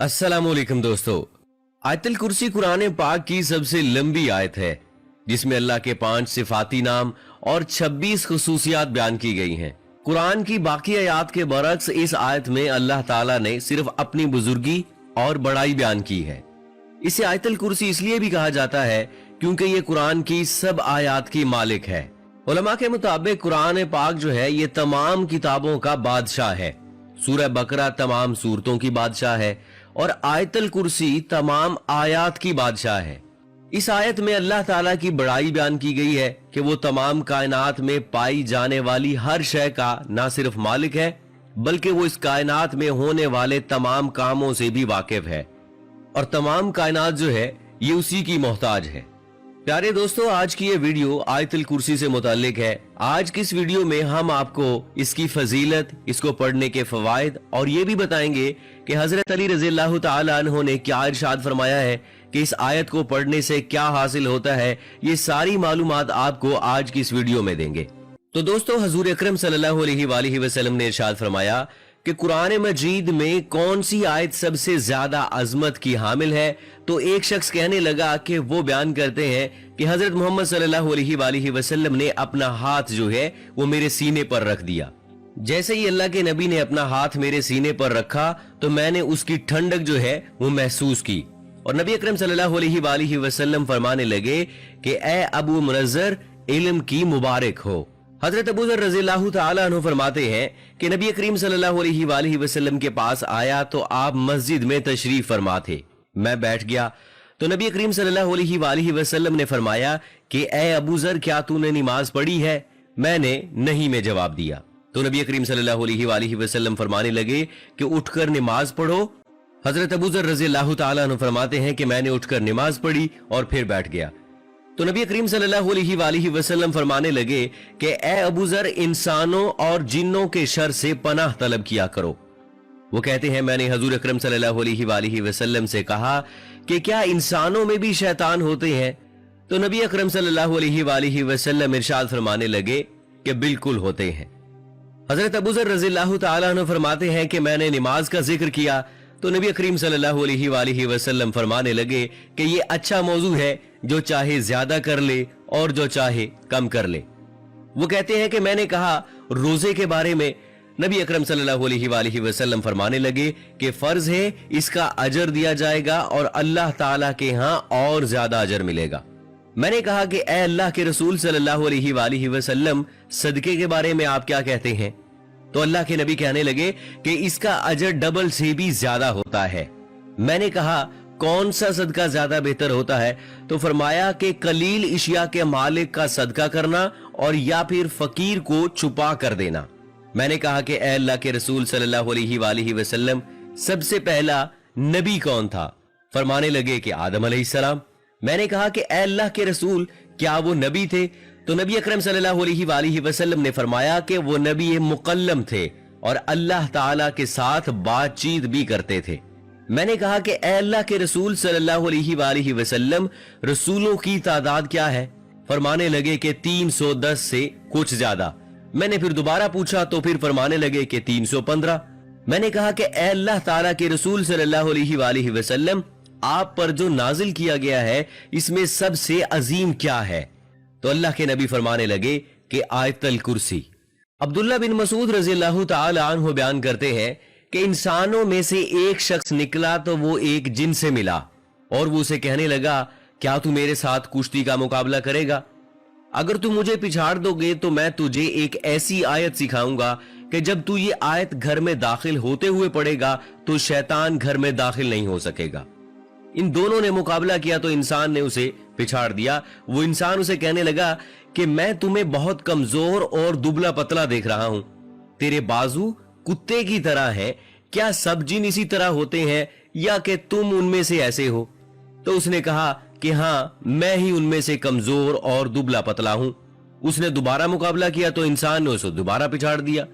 अस्सलामुअलैकुम दोस्तों। आयतुल कुर्सी कुरान पाक की सबसे लंबी आयत है जिसमें अल्लाह के 5 सिफाती नाम और 26 खुसूसियात बयान की गई हैं। कुरान की बाकी आयत के बरक्स इस आयत में अल्लाह ताला ने सिर्फ अपनी बुजुर्गी और बड़ाई बयान की है। इसे आयतुल कुर्सी इसलिए भी कहा जाता है क्योंकि ये कुरान की सब आयत की मालिक है। उलमा के मुताबिक कुरान पाक जो है ये तमाम किताबों का बादशाह है। सूरह बकरा तमाम सूरतों की बादशाह है और आयतुल कुर्सी तमाम आयत की बादशाह है। इस आयत में अल्लाह ताला की बड़ाई बयान की गई है कि वो तमाम कायनात में पाई जाने वाली हर शय का ना सिर्फ मालिक है बल्कि वो इस कायनात में होने वाले तमाम कामों से भी वाकिफ है और तमाम कायनात जो है ये उसी की मोहताज है। प्यारे दोस्तों, आज की ये वीडियो आयतुल कुर्सी से मुताल्लिक है। आज की इस वीडियो में हम आपको इसकी फजीलत, इसको पढ़ने के फवायद और ये भी बताएंगे कि हजरत अली रज़ियल्लाहु ताला अन्हु ने क्या इरशाद फरमाया है कि इस आयत को पढ़ने से क्या हासिल होता है। ये सारी मालूमात आपको आज की इस वीडियो में देंगे। तो दोस्तों, हजूर अकरम सल्लल्लाहु अलैहि वसल्लम ने इरशाद फरमाया कि कुरान मजीद में कौन सी आयत सबसे ज्यादा अजमत की हामिल है। तो एक शख्स कहने लगा कि वो बयान करते हैं कि हजरत मोहम्मद सल्लल्लाहु अलैहि वसल्लम ने अपना हाथ जो है वो मेरे सीने पर रख दिया। जैसे ही अल्लाह के नबी ने अपना हाथ मेरे सीने पर रखा तो मैंने उसकी ठंडक जो है वो महसूस की और नबी अकरम सल्लल्लाहु अलैहि वसल्लम फरमाने लगे कि ए अबू मुनज़्ज़र, इल्म की मुबारक हो। हजरत अबू ज़र रज़ियल्लाहु ताला अन्हु फरमाते हैं कि नबी करीम सल्लल्लाहु अलैहि वसल्लम के पास आया तो आप मस्जिद में तशरीफ फरमा थे। मैं बैठ गया तो नबी करीम सल्लल्लाहु अलैहि वसल्लम ने फरमाया कि ए अबू ज़र, क्या तूने नमाज पढ़ी है? मैंने नहीं में जवाब दिया। तो नबी करीम सल्लल्लाहु अलैहि वसल्लम फरमाने लगे कि उठकर नमाज पढ़ो। हजरत अबू ज़र रज़ियल्लाहु ताला अन्हु फरमाते हैं कि मैंने उठकर नमाज पढ़ी और फिर बैठ गया। तो नबी करीम सल्लल्लाहु अलैहि वसल्लम फरमाने लगे कि ए अबू ज़र, इंसानों और जिन्नों के शर से पनाह तलब किया करो। वो कहते हैं मैंने हजूर अकरम सल्लल्लाहु अलैहि वसल्लम से कहा कि क्या इंसानों में भी शैतान होते हैं? तो नबी अकरम सल्लल्लाहु अलैहि वसल्लम इरशाद फरमाने लगे कि बिल्कुल होते हैं। हजरत अबू ज़र रज़ियल्लाहु ताला अन्हु फरमाते हैं कि मैंने नमाज का जिक्र किया तो नबी करीम सल्लल्लाहु अलैहि वसल्लम फरमाने लगे कि ये अच्छा मौजू है, जो चाहे ज्यादा कर ले और जो चाहे कम कर ले। वो कहते हैं कि मैंने कहा रोजे के बारे में। नबी अकरम सल्लल्लाहु अलैहि वसल्लम फरमाने लगे कि फर्ज है, इसका अजर दिया जाएगा और अल्लाह ताला के यहाँ और ज्यादा अजर मिलेगा। मैंने कहा कि ए अल्लाह के रसूल सल्लल्लाहु अलैहि वसल्लम, सदके के बारे में आप क्या कहते हैं? तो अल्लाह के नबी कहने लगे कि इसका अजर डबल से भी ज्यादा होता है। मैंने कहा कौन सा सदका ज्यादा बेहतर होता है? तो फरमाया कि कलील इशिया के मालिक का सदका करना और या फिर फकीर को छुपा कर देना। मैंने कहा कि ए अल्लाह के रसूल सल्लल्लाहु अलैहि वसल्लम, सबसे पहला नबी कौन था? फरमाने लगे कि आदम अलैहिस्सलाम। मैंने कहा कि ए अल्लाह के रसूल, क्या वो नबी थे? तो नबी अकरम सल्लल्लाहु अलैहि वसल्लम ने फरमाया कि वो नबी मुकल्लम थे और अल्लाह ताला के साथ बातचीत भी करते थे। मैंने कहा कि ए अल्लाह के रसूल सल्लल्लाहु अलैहि वसल्लम, रसूलों की तादाद क्या है? फरमाने लगे कि 310 से कुछ ज्यादा। मैंने फिर दोबारा पूछा तो फिर फरमाने लगे कि 315। मैंने कहा कि ए अल्लाह ताला के रसूल सल्लल्लाहु अलैहि वसल्लम, आप पर जो नाजिल किया गया है इसमें सबसे अजीम क्या है? तो अल्लाह के नबी फरमाने लगे कि आयतुल कुर्सी। अब्दुल्ला बिन मसूद रज़ियल्लाहु ताला अन्हु बयान करते हैं कि इंसानों में से एक शख्स निकला तो वो एक जिन से मिला और वो उसे कहने लगा, क्या तू मेरे साथ कुश्ती का मुकाबला करेगा? अगर तू मुझे पिछाड़ दोगे तो मैं तुझे एक ऐसी आयत सिखाऊंगा कि जब तू ये आयत घर में दाखिल होते हुए पढ़ेगा तो शैतान घर में दाखिल नहीं हो सकेगा। इन दोनों ने मुकाबला किया तो इंसान ने उसे पिछाड़ दिया। वो इंसान उसे कहने लगा कि मैं तुम्हें बहुत कमजोर और दुबला पतला देख रहा हूं, तेरे बाजू कुत्ते की तरह है। क्या सब जिन इसी तरह होते हैं या कि तुम उनमें से ऐसे हो? तो उसने कहा कि हाँ, मैं ही उनमें से कमजोर और दुबला पतला हूं। उसने दोबारा मुकाबला किया तो इंसान ने उसे दोबारा पिछाड़ दिया।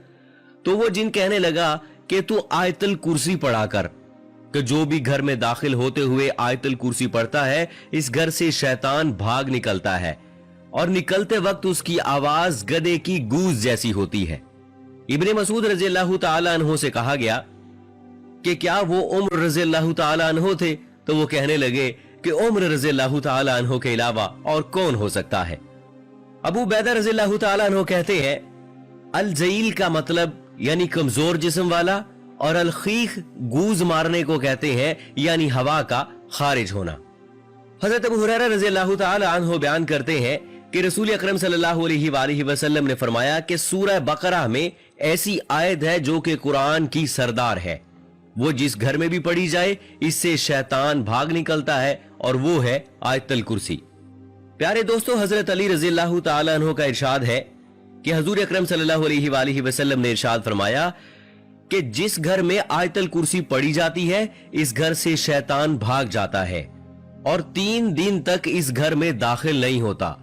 तो वो जिन कहने लगा कि तू आयतुल कुर्सी पढ़ा कर, कि जो भी घर में दाखिल होते हुए आयतुल कुर्सी पढ़ता है इस घर से शैतान भाग निकलता है और निकलते वक्त उसकी आवाज गधे की गूंज जैसी होती है। इब्ने मसूद रज़ियल्लाहु ताला अन्हु से कहा गया کہ کیا وہ عمر رضی اللہ تعالیٰ عنہ تھے؟ تو وہ کہنے لگے کہ عمر رضی اللہ تعالیٰ عنہ کے علاوہ اور کون ہو سکتا ہے؟ ابو عبیدہ رضی اللہ تعالیٰ عنہ کہتے ہیں الجیل کا مطلب یعنی کمزور جسم والا، اور الخیخ گوز مارنے کو کہتے ہیں یعنی ہوا کا خارج ہونا۔ حضرت ابو ہریرہ رضی اللہ تعالی عنہ بیان کرتے ہیں کہ رسول اکرم صلی اللہ علیہ وآلہ وسلم نے فرمایا کہ سورہ بقرہ میں ایسی آیت ہے جو کہ قرآن کی سردار ہے، وہ جس گھر میں بھی پڑھی جائے اس سے شیطان بھاگ نکلتا ہے، اور وہ ہے آیت الکرسی۔ پیارے دوستو، حضرت علی رضی اللہ تعالی عنہ کا ارشاد ہے کہ حضور اکرم صلی اللہ علیہ وآلہ وسلم نے ارشاد فرمایا کہ جس گھر میں آیت الکرسی پڑھی جاتی ہے اس گھر سے شیطان بھاگ جاتا ہے، اور 3 دن تک اس گھر میں داخل نہیں ہوتا،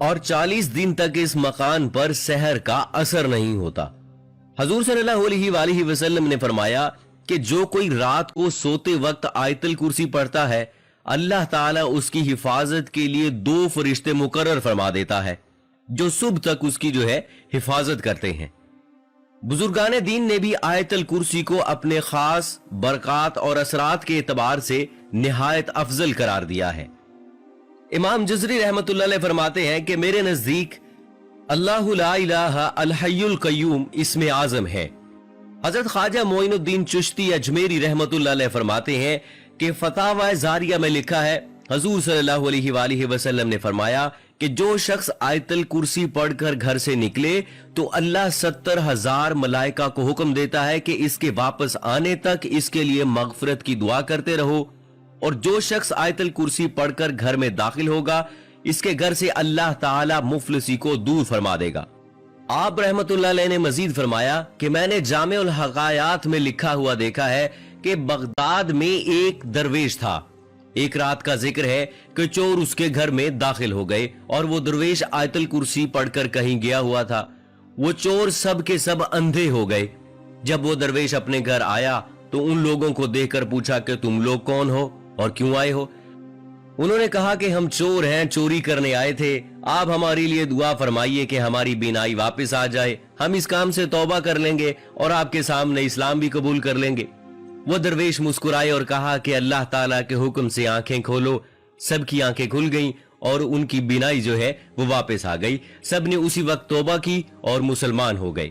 اور 40 دن تک اس مکان پر سحر کا اثر نہیں ہوتا۔ حضور صلی اللہ علیہ وآلہ وسلم نے فرمایا کہ جو کوئی رات کو سوتے وقت آیت الکرسی پڑھتا ہے، اللہ تعالیٰ اس کی حفاظت کے لیے 2 فرشتے مقرر فرما دیتا ہے جو صبح تک اس کی حفاظت کرتے ہیں۔ بزرگان دین نے بھی آیت الکرسی کو اپنے خاص برکات اور اثرات کے اعتبار سے نہایت افضل قرار دیا ہے۔ امام جزری رحمت اللہ علیہ فرماتے ہیں کہ میرے نزدیک اللہ لا الہ الحی القیوم اسم اعظم ہے۔ حضرت خواجہ معین الدین چشتی اجمیری رحمت اللہ علیہ فرماتے ہیں کہ فتاوی زاریہ میں لکھا ہے حضور صلی اللہ علیہ وآلہ وسلم نے فرمایا کہ جو شخص آیت الکرسی پڑھ کر گھر سے نکلے تو اللہ 70,000 ملائکہ کو حکم دیتا ہے کہ اس کے واپس آنے تک اس کے لیے مغفرت کی دعا کرتے رہو، اور جو شخص آیت الکرسی پڑھ کر گھر میں داخل ہوگا اس کے گھر سے اللہ تعالی مفلسی کو دور فرما دے گا۔ آپ رحمت اللہ علیہ نے مزید فرمایا کہ میں نے جامع الحقایات میں لکھا ہوا دیکھا ہے کہ بغداد میں ایک درویش تھا، ایک رات کا ذکر ہے کہ چور اس کے گھر میں داخل ہو گئے، اور وہ درویش آیت الکرسی پڑھ کر کہیں گیا ہوا تھا۔ وہ چور سب کے سب اندھے ہو گئے۔ جب وہ درویش اپنے گھر آیا تو ان لوگوں کو دیکھ کر پوچھا کہ تم لوگ کون ہو اور کیوں آئے ہو؟ انہوں نے کہا کہ ہم چور ہیں، چوری کرنے آئے تھے، آپ ہمارے لیے دعا فرمائیے کہ ہماری بینائی واپس آ جائے، ہم اس کام سے توبہ کر لیں گے اور آپ کے سامنے اسلام بھی قبول کر لیں گے۔ وہ درویش مسکرائے اور کہا کہ اللہ تعالیٰ کے حکم سے آنکھیں کھولو۔ سب کی آنکھیں کھل گئیں اور ان کی بینائی وہ واپس آ گئی۔ سب نے اسی وقت توبہ کی اور مسلمان ہو گئے۔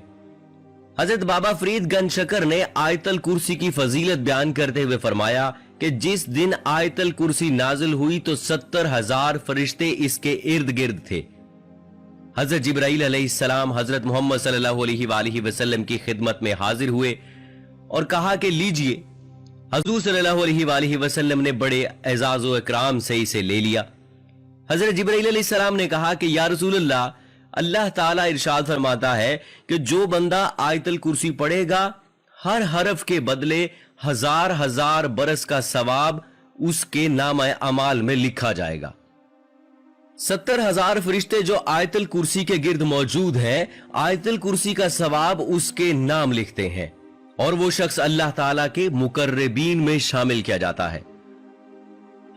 حضرت بابا فرید گنج شکر نے آیت الکرسی کی فضیلت بیان کرتے ہوئے فرمایا کہ جس دن آیت الکرسی نازل ہوئی تو 70,000 فرشتے اس کے ارد گرد تھے۔ حضرت جبرائیل علیہ السلام حضرت محمد صلی اللہ علیہ وآلہ وسلم کی خدمت میں حاضر ہوئے اور کہا کہ لیجئے۔ حضور صلی اللہ علیہ وآلہ وسلم نے بڑے اعزاز و اکرام سے اسے لے لیا۔ حضرت جبرائیل علیہ السلام نے کہا کہ یا رسول اللہ، اللہ تعالیٰ ارشاد فرماتا ہے کہ جو بندہ آیت الکرسی پڑھے گا ہر حرف کے بدلے 1000 برس کا ثواب اس کے نامہ اعمال میں لکھا جائے گا۔ 70,000 فرشتے جو آیت الکرسی کے گرد موجود ہیں، آیت الکرسی کا ثواب اس کے نام لکھتے ہیں، اور وہ شخص اللہ تعالیٰ کے مقربین میں شامل کیا جاتا ہے۔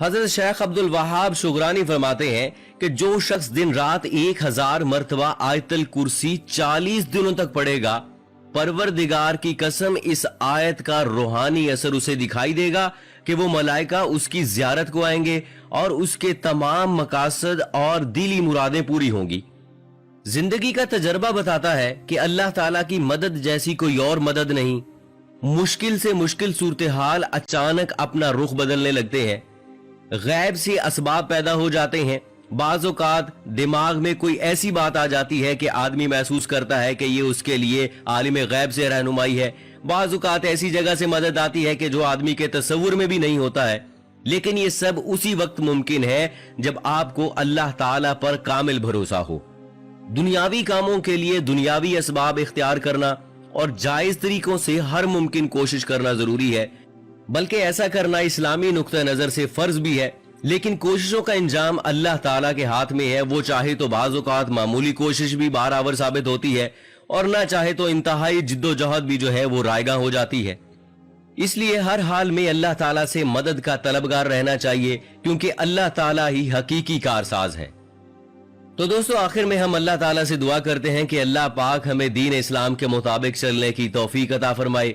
حضرت شیخ عبد الوہاب شغرانی فرماتے ہیں کہ جو شخص دن رات 1000 مرتبہ آیت الکرسی 40 دنوں تک پڑھے گا، پروردگار کی قسم اس آیت کا روحانی اثر اسے دکھائی دے گا کہ وہ ملائکہ اس کی زیارت کو آئیں گے اور اس کے تمام مقاصد اور دلی مرادیں پوری ہوں گی۔ زندگی کا تجربہ بتاتا ہے کہ اللہ تعالیٰ کی مدد جیسی کوئی اور مدد نہیں۔ مشکل سے مشکل صورتحال اچانک اپنا رخ بدلنے لگتے ہیں، غیب سے اسباب پیدا ہو جاتے ہیں۔ بعض اوقات دماغ میں کوئی ایسی بات آ جاتی ہے کہ آدمی محسوس کرتا ہے کہ یہ اس کے لیے عالم غیب سے رہنمائی ہے۔ بعض اوقات ایسی جگہ سے مدد آتی ہے کہ جو آدمی کے تصور میں بھی نہیں ہوتا ہے، لیکن یہ سب اسی وقت ممکن ہے جب آپ کو اللہ تعالیٰ پر کامل بھروسہ ہو۔ دنیاوی کاموں کے لیے دنیاوی اسباب اختیار کرنا اور جائز طریقوں سے ہر ممکن کوشش کرنا ضروری ہے، بلکہ ایسا کرنا اسلامی نقطہ نظر سے فرض بھی ہے، لیکن کوششوں کا انجام اللہ تعالیٰ کے ہاتھ میں ہے۔ وہ چاہے تو بعض اوقات معمولی کوشش بھی بارآور ثابت ہوتی ہے، اور نہ چاہے تو انتہائی جد و جہد بھی وہ رائیگاں ہو جاتی ہے۔ اس لیے ہر حال میں اللہ تعالیٰ سے مدد کا طلبگار رہنا چاہیے، کیونکہ اللہ تعالیٰ ہی حقیقی کارساز ہے۔ تو دوستو، آخر میں ہم اللہ تعالیٰ سے دعا کرتے ہیں کہ اللہ پاک ہمیں دین اسلام کے مطابق چلنے کی توفیق عطا فرمائے۔